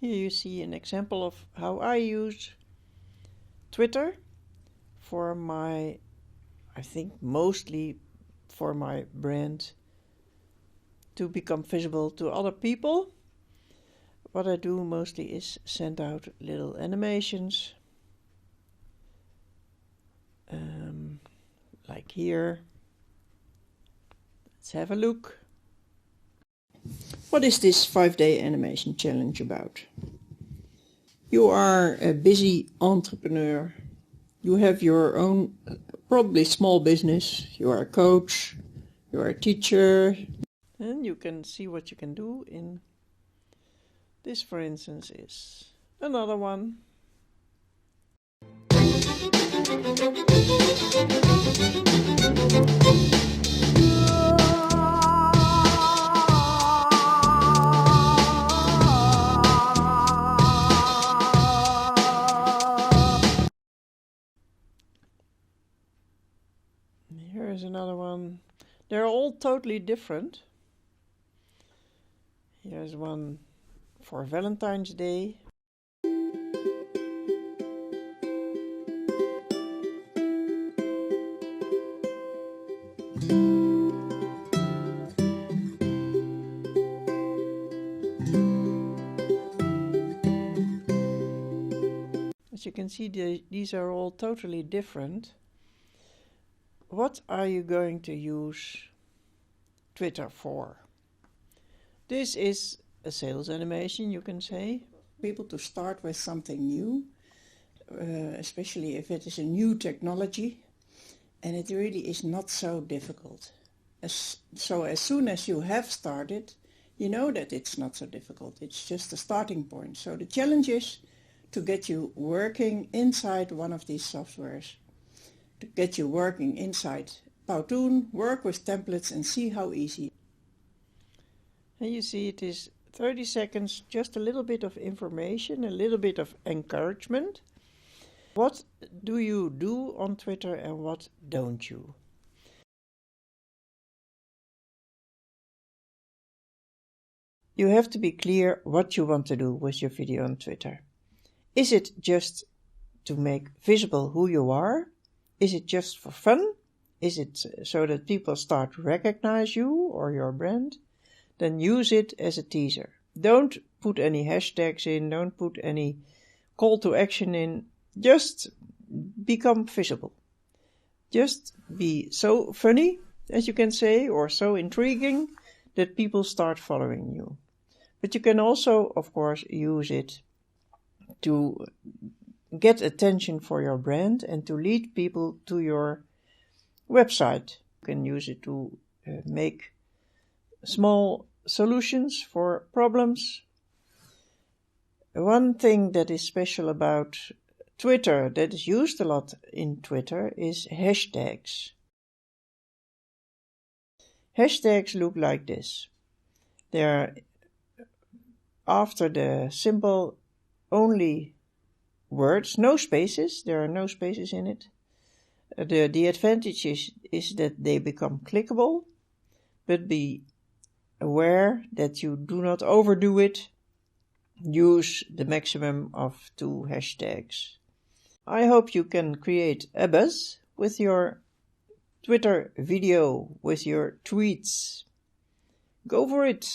Here you see an example of how I use Twitter for my, I think mostly for my brand, to become visible to other people. What I do mostly is send out little animations, like here. Let's have a look. What is this 5-day animation challenge about? You are a busy entrepreneur. You have your own, probably small business. You are a coach, you are a teacher. And you can see what you can do in this, for instance, is another one. Here is another one. They're all totally different. Here's one for Valentine's Day. As you can see, these are all totally different. What are you going to use Twitter for? This is a sales animation, you can say. People to start with something new, especially if it is a new technology, and it really is not so difficult. So as soon as you have started, you know that it's not so difficult. It's just a starting point. So the challenge is to get you working inside one of these softwares, to get you working inside Powtoon, work with templates and see how easy. And you see it is 30 seconds, just a little bit of information, a little bit of encouragement. What do you do on Twitter and what don't you? You have to be clear what you want to do with your video on Twitter. Is it just to make visible who you are? Is it just for fun? Is it so that people start to recognize you or your brand? Then use it as a teaser. Don't put any hashtags in, don't put any call to action in. Just become visible. Just be so funny, as you can say, or so intriguing that people start following you. But you can also, of course, use it to get attention for your brand and to lead people to your website. You can use it to make small solutions for problems. One thing that is special about Twitter, that is used a lot in Twitter, is hashtags. Hashtags look like this. They are after the symbol only words, no spaces. There are no spaces in it. The advantage is that they become clickable, but be aware that you do not overdo it. Use the maximum of 2 hashtags. I hope you can create a buzz with your Twitter video, with your tweets. Go for it!